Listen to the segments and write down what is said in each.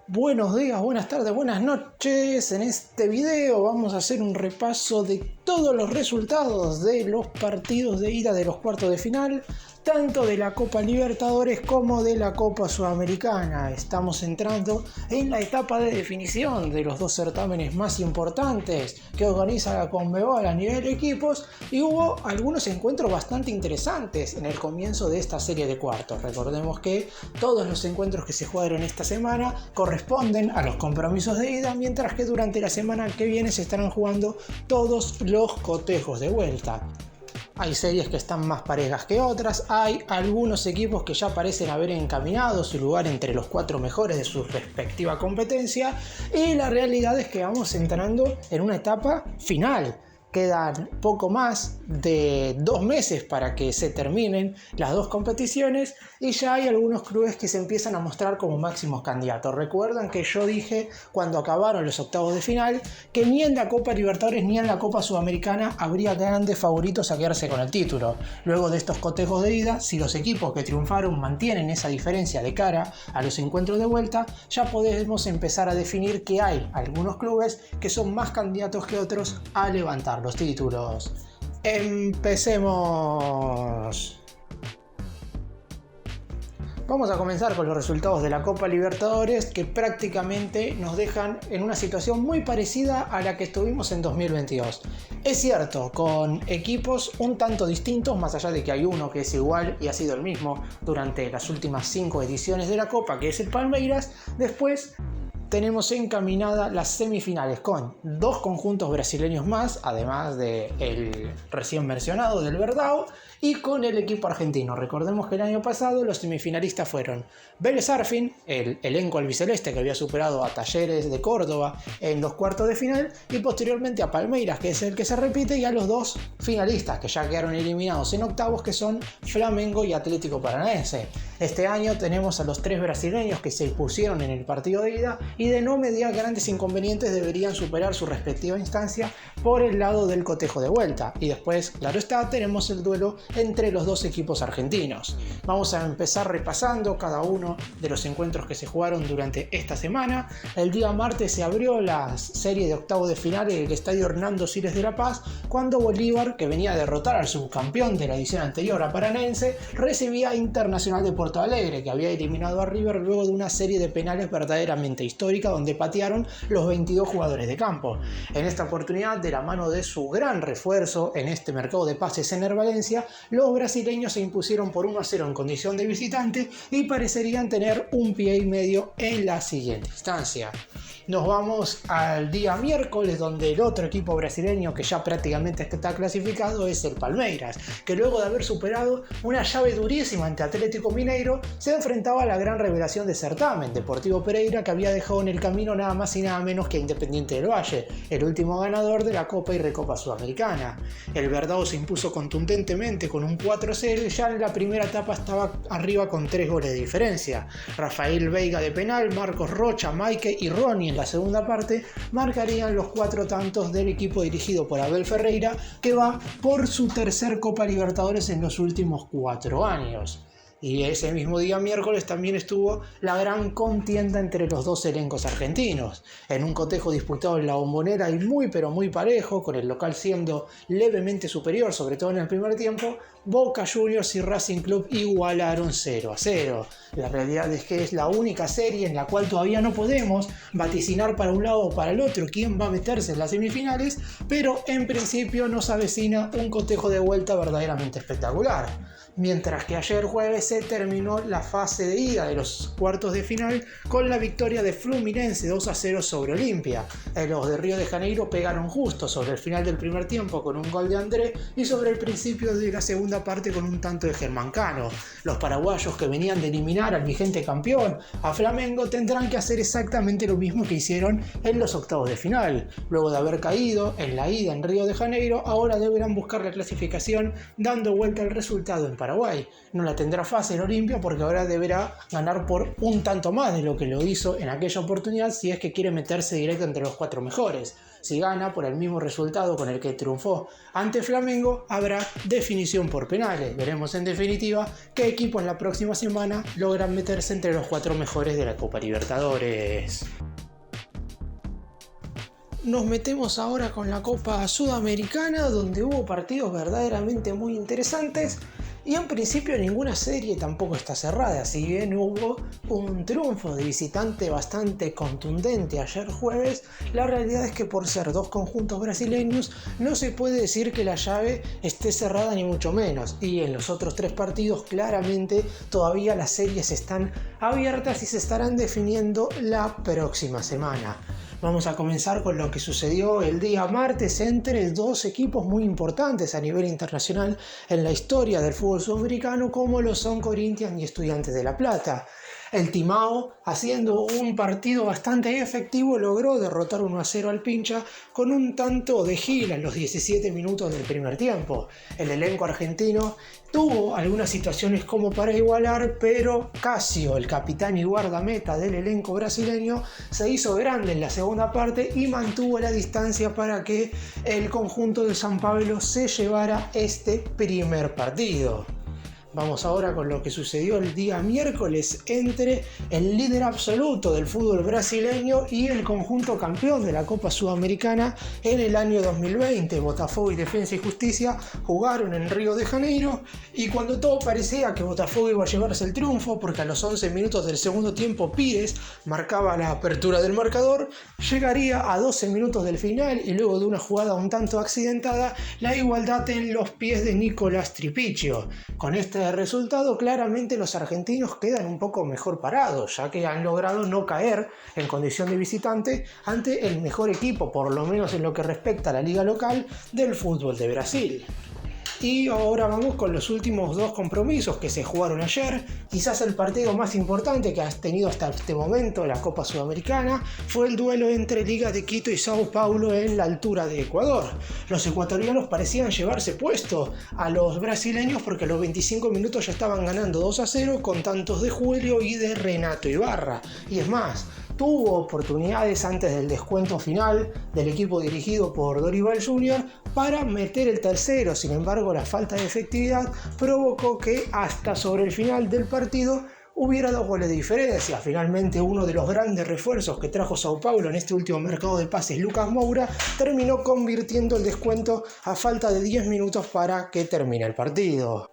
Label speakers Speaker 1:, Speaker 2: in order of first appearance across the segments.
Speaker 1: Buenos días, buenas tardes, buenas noches. En este video vamos a hacer un repaso de todos los resultados de los partidos de ida de los cuartos de final, tanto de la Copa Libertadores como de la Copa Sudamericana. Estamos entrando en la etapa de definición de los dos certámenes más importantes que organiza la Conmebol a nivel de equipos, y hubo algunos encuentros bastante interesantes en el comienzo de esta serie de cuartos. Recordemos que todos los encuentros que se jugaron esta semana corresponden a los compromisos de ida, mientras que durante la semana que viene se estarán jugando todos los cotejos de vuelta. Hay series que están más parejas que otras, hay algunos equipos que ya parecen haber encaminado su lugar entre los 4 mejores de su respectiva competencia, y la realidad es que vamos entrando en una etapa final. Quedan poco más de 2 meses para que se terminen las dos competiciones y ya hay algunos clubes que se empiezan a mostrar como máximos candidatos. Recuerdan que yo dije cuando acabaron los octavos de final que ni en la Copa Libertadores ni en la Copa Sudamericana habría grandes favoritos a quedarse con el título. Luego de estos cotejos de ida, si los equipos que triunfaron mantienen esa diferencia de cara a los encuentros de vuelta, ya podemos empezar a definir que hay algunos clubes que son más candidatos que otros a levantar los títulos. Empecemos. Vamos a comenzar con los resultados de la Copa Libertadores, que prácticamente nos dejan en una situación muy parecida a la que estuvimos en 2022. Es cierto, con equipos un tanto distintos, más allá de que hay uno que es igual y ha sido el mismo durante las últimas 5 ediciones de la Copa, que es el Palmeiras. Después tenemos encaminadas las semifinales con 2 conjuntos brasileños más, además del recién mencionado del Verdão, y con el equipo argentino. Recordemos que el año pasado los semifinalistas fueron Vélez Sarsfield, el elenco albiceleste que había superado a Talleres de Córdoba en los cuartos de final, y posteriormente a Palmeiras, que es el que se repite, y a los 2 finalistas que ya quedaron eliminados en octavos, que son Flamengo y Atlético Paranaense. Este año tenemos a los 3 brasileños que se impusieron en el partido de ida y de no mediar grandes inconvenientes deberían superar su respectiva instancia por el lado del cotejo de vuelta. Y después, claro está, tenemos el duelo entre los 2 equipos argentinos. Vamos a empezar repasando cada uno de los encuentros que se jugaron durante esta semana. El día martes se abrió la serie de octavos de final en el estadio Hernando Siles de La Paz, cuando Bolívar, que venía a derrotar al subcampeón de la edición anterior, a Paranaense, recibía a Internacional de Porto Alegre, que había eliminado a River luego de una serie de penales verdaderamente histórica donde patearon los 22 jugadores de campo. En esta oportunidad, de la mano de su gran refuerzo en este mercado de pases Ener Valencia, los brasileños se impusieron por 1-0 en condición de visitante y parecerían tener un pie y medio en la siguiente instancia. Nos vamos al día miércoles, donde el otro equipo brasileño que ya prácticamente está clasificado es el Palmeiras, que luego de haber superado una llave durísima ante Atlético Mineiro, se enfrentaba a la gran revelación de certamen, Deportivo Pereira, que había dejado en el camino nada más y nada menos que a Independiente del Valle, el último ganador de la Copa y Recopa Sudamericana. El Verdão se impuso contundentemente con un 4-0 y ya en la primera etapa estaba arriba con 3 goles de diferencia. Rafael Veiga de penal, Marcos Rocha, Maike y Ronnie en la segunda parte marcarían los 4 tantos del equipo dirigido por Abel Ferreira, que va por su tercer Copa Libertadores en los últimos 4 años. Y ese mismo día miércoles también estuvo la gran contienda entre los 2 elencos argentinos, en un cotejo disputado en la Bombonera y muy pero muy parejo, con el local siendo levemente superior, sobre todo en el primer tiempo. Boca Juniors y Racing Club igualaron 0-0. La realidad es que es la única serie en la cual todavía no podemos vaticinar para un lado o para el otro quién va a meterse en las semifinales, pero en principio nos avecina un cotejo de vuelta verdaderamente espectacular. Mientras que ayer jueves se terminó la fase de ida de los cuartos de final con la victoria de Fluminense 2-0 sobre Olimpia. Los de Río de Janeiro pegaron justo sobre el final del primer tiempo con un gol de André y sobre el principio de la segunda parte con un tanto de Germán Cano. Los paraguayos, que venían de eliminar al vigente campeón, a Flamengo, tendrán que hacer exactamente lo mismo que hicieron en los octavos de final. Luego de haber caído en la ida en Río de Janeiro, ahora deberán buscar la clasificación dando vuelta al resultado en Paraguay. No la tendrá fácil Olimpia, porque ahora deberá ganar por un tanto más de lo que lo hizo en aquella oportunidad si es que quiere meterse directo entre los 4 mejores. Si gana por el mismo resultado con el que triunfó ante Flamengo, habrá definición por penales. Veremos en definitiva qué equipos la próxima semana logran meterse entre los 4 mejores de la Copa Libertadores. Nos metemos ahora con la Copa Sudamericana, donde hubo partidos verdaderamente muy interesantes y en principio ninguna serie tampoco está cerrada. Si bien hubo un triunfo de visitante bastante contundente ayer jueves, la realidad es que por ser dos conjuntos brasileños no se puede decir que la llave esté cerrada ni mucho menos, y en los otros 3 partidos claramente todavía las series están abiertas y se estarán definiendo la próxima semana. Vamos a comenzar con lo que sucedió el día martes entre 2 equipos muy importantes a nivel internacional en la historia del fútbol sudamericano, como lo son Corinthians y Estudiantes de La Plata. El Timao, haciendo un partido bastante efectivo, logró derrotar 1-0 al Pincha con un tanto de Gil a los 17 minutos del primer tiempo. El elenco argentino tuvo algunas situaciones como para igualar, pero Casio, el capitán y guardameta del elenco brasileño, se hizo grande en la segunda parte y mantuvo la distancia para que el conjunto de San Pablo se llevara este primer partido. Vamos ahora con lo que sucedió el día miércoles entre el líder absoluto del fútbol brasileño y el conjunto campeón de la Copa Sudamericana en el año 2020. Botafogo y Defensa y Justicia jugaron en Río de Janeiro y cuando todo parecía que Botafogo iba a llevarse el triunfo, porque a los 11 minutos del segundo tiempo Pires marcaba la apertura del marcador, llegaría a 12 minutos del final y luego de una jugada un tanto accidentada, la igualdad en los pies de Nicolás Tripicchio. Con este resultado, claramente los argentinos quedan un poco mejor parados, ya que han logrado no caer en condición de visitante ante el mejor equipo, por lo menos en lo que respecta a la liga local del fútbol de Brasil. Y ahora vamos con los últimos 2 compromisos que se jugaron ayer. Quizás el partido más importante que has tenido hasta este momento en la Copa Sudamericana fue el duelo entre Liga de Quito y Sao Paulo en la altura de Ecuador. Los ecuatorianos parecían llevarse puesto a los brasileños porque a los 25 minutos ya estaban ganando 2-0 con tantos de Julio y de Renato Ibarra. Y es más, tuvo oportunidades antes del descuento final del equipo dirigido por Dorival Jr. para meter el tercero. Sin embargo, la falta de efectividad provocó que hasta sobre el final del partido hubiera 2 goles de diferencia. Finalmente, uno de los grandes refuerzos que trajo Sao Paulo en este último mercado de pases, Lucas Moura, terminó convirtiendo el descuento a falta de 10 minutos para que termine el partido.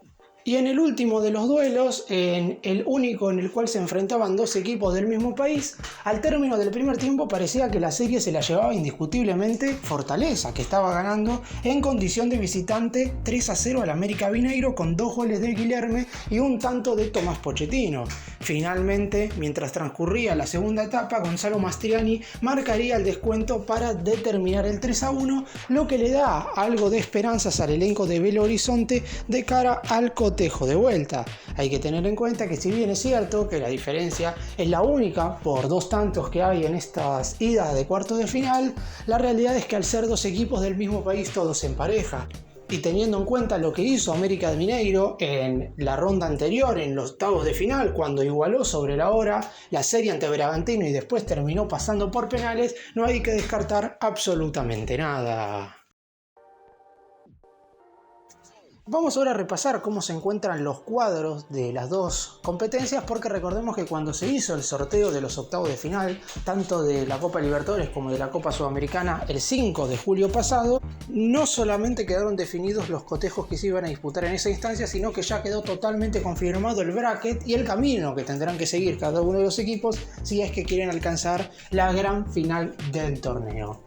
Speaker 1: Y en el último de los duelos, en el único en el cual se enfrentaban 2 equipos del mismo país, al término del primer tiempo parecía que la serie se la llevaba indiscutiblemente Fortaleza, que estaba ganando en condición de visitante 3-0 al América Mineiro con 2 goles de Guilherme y un tanto de Tomás Pochettino. Finalmente, mientras transcurría la segunda etapa, Gonzalo Mastriani marcaría el descuento para determinar el 3-1, lo que le da algo de esperanzas al elenco de Belo Horizonte de cara al cotejo de vuelta. Hay que tener en cuenta que si bien es cierto que la diferencia es la única por 2 tantos que hay en estas idas de cuartos de final, la realidad es que al ser 2 equipos del mismo país todo se empareja. Y teniendo en cuenta lo que hizo América de Mineiro en la ronda anterior, en los octavos de final, cuando igualó sobre la hora la serie ante Bragantino y después terminó pasando por penales, no hay que descartar absolutamente nada. Vamos ahora a repasar cómo se encuentran los cuadros de las 2 competencias, porque recordemos que cuando se hizo el sorteo de los octavos de final, tanto de la Copa Libertadores como de la Copa Sudamericana, el 5 de julio pasado, no solamente quedaron definidos los cotejos que se iban a disputar en esa instancia, sino que ya quedó totalmente confirmado el bracket y el camino que tendrán que seguir cada uno de los equipos si es que quieren alcanzar la gran final del torneo.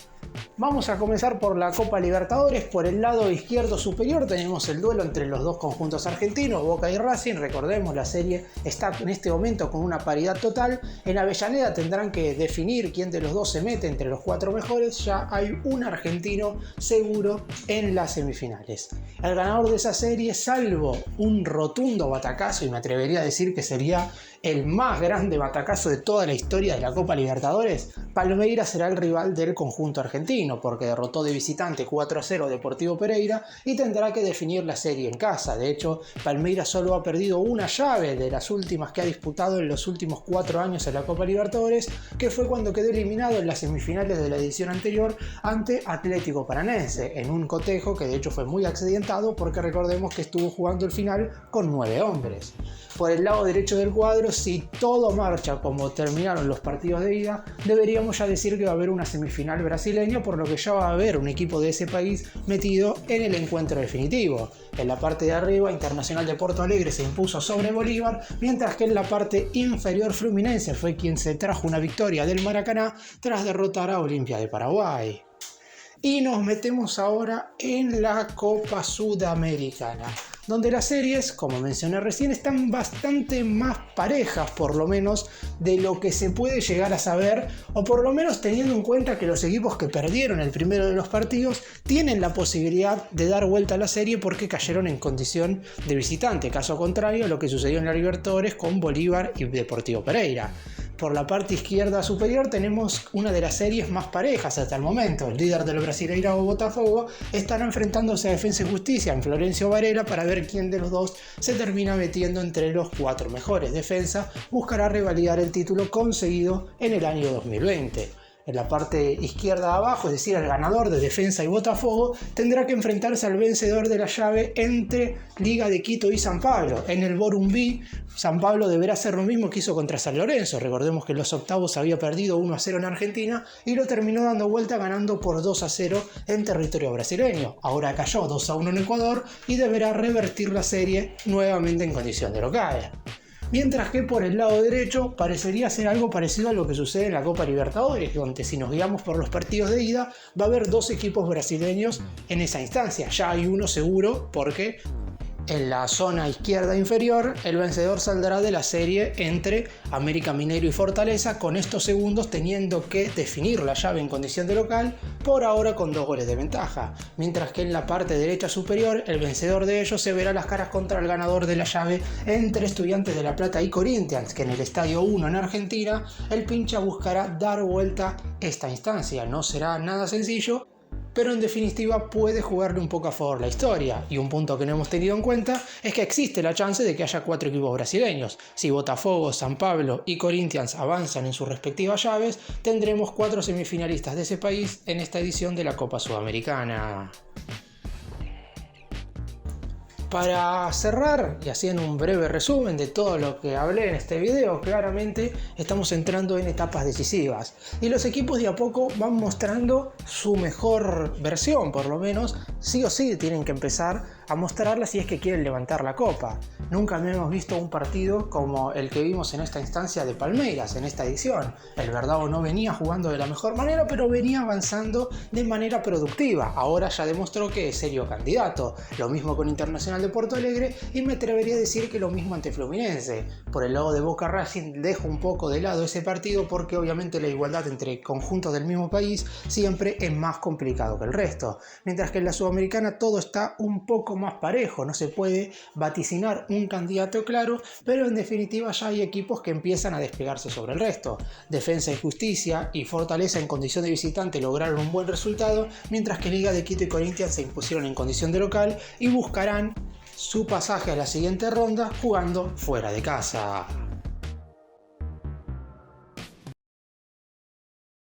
Speaker 1: Vamos a comenzar por la Copa Libertadores. Por el lado izquierdo superior tenemos el duelo entre los 2 conjuntos argentinos, Boca y Racing. Recordemos, la serie está en este momento con una paridad total. En Avellaneda tendrán que definir quién de los 2 se mete entre los 4 mejores. Ya hay un argentino seguro en las semifinales. El ganador de esa serie, salvo un rotundo batacazo, y me atrevería a decir que sería el más grande batacazo de toda la historia de la Copa Libertadores, Palmeiras será el rival del conjunto argentino, porque derrotó de visitante 4-0 Deportivo Pereira y tendrá que definir la serie en casa. De hecho, Palmeiras solo ha perdido una llave de las últimas que ha disputado en los últimos 4 años en la Copa Libertadores, que fue cuando quedó eliminado en las semifinales de la edición anterior ante Atlético Paranense, en un cotejo que de hecho fue muy accidentado porque recordemos que estuvo jugando el final con 9 hombres. Por el lado derecho del cuadro, si todo marcha como terminaron los partidos de ida, deberíamos ya decir que va a haber una semifinal brasileña, por lo que ya va a haber un equipo de ese país metido en el encuentro definitivo. En la parte de arriba, Internacional de Porto Alegre se impuso sobre Bolívar, mientras que en la parte inferior Fluminense fue quien se trajo una victoria del Maracaná tras derrotar a Olimpia de Paraguay. Y nos metemos ahora en la Copa Sudamericana, donde las series, como mencioné recién, están bastante más parejas, por lo menos de lo que se puede llegar a saber, o por lo menos teniendo en cuenta que los equipos que perdieron el primero de los partidos tienen la posibilidad de dar vuelta a la serie porque cayeron en condición de visitante, caso contrario a lo que sucedió en la Libertadores con Bolívar y Deportivo Pereira. Por la parte izquierda superior tenemos una de las series más parejas hasta el momento. El líder del Brasileirao, Botafogo, estará enfrentándose a Defensa y Justicia en Florencio Varela para ver quién de los dos se termina metiendo entre los 4 mejores. Defensa buscará revalidar el título conseguido en el año 2020. En la parte izquierda abajo, es decir, el ganador de Defensa y Botafogo, tendrá que enfrentarse al vencedor de la llave entre Liga de Quito y San Pablo. En el Borumbí, San Pablo deberá hacer lo mismo que hizo contra San Lorenzo. Recordemos que en los octavos había perdido 1-0 en Argentina y lo terminó dando vuelta ganando por 2-0 en territorio brasileño. Ahora cayó 2-1 en Ecuador y deberá revertir la serie nuevamente en condición de local. Mientras que por el lado derecho parecería ser algo parecido a lo que sucede en la Copa Libertadores, donde si nos guiamos por los partidos de ida va a haber 2 equipos brasileños en esa instancia. Ya hay uno seguro porque en la zona izquierda inferior el vencedor saldrá de la serie entre América Mineiro y Fortaleza, con estos segundos teniendo que definir la llave en condición de local, por ahora con 2 goles de ventaja, mientras que en la parte derecha superior el vencedor de ellos se verá las caras contra el ganador de la llave entre Estudiantes de La Plata y Corinthians, que en el Estadio 1 en Argentina el pincha buscará dar vuelta esta instancia. No será nada sencillo, pero en definitiva puede jugarle un poco a favor la historia. Y un punto que no hemos tenido en cuenta es que existe la chance de que haya 4 equipos brasileños. Si Botafogo, San Pablo y Corinthians avanzan en sus respectivas llaves, tendremos 4 semifinalistas de ese país en esta edición de la Copa Sudamericana. Para cerrar y haciendo un breve resumen de todo lo que hablé en este video, claramente estamos entrando en etapas decisivas y los equipos de a poco van mostrando su mejor versión, por lo menos sí o sí tienen que empezar a mostrarla si es que quieren levantar la copa. Nunca habíamos visto un partido como el que vimos en esta instancia de Palmeiras, en esta edición. El Verdão no venía jugando de la mejor manera, pero venía avanzando de manera productiva. Ahora ya demostró que es serio candidato. Lo mismo con Internacional de Porto Alegre y me atrevería a decir que lo mismo ante Fluminense. Por el lado de Boca Racing dejo un poco de lado ese partido porque obviamente la igualdad entre conjuntos del mismo país siempre es más complicado que el resto. Mientras que en la Sudamericana todo está un poco más parejo, no se puede vaticinar un candidato claro, pero en definitiva ya hay equipos que empiezan a despegarse sobre el resto. Defensa y Justicia y Fortaleza en condición de visitante lograron un buen resultado, mientras que Liga de Quito y Corinthians se impusieron en condición de local y buscarán su pasaje a la siguiente ronda jugando fuera de casa.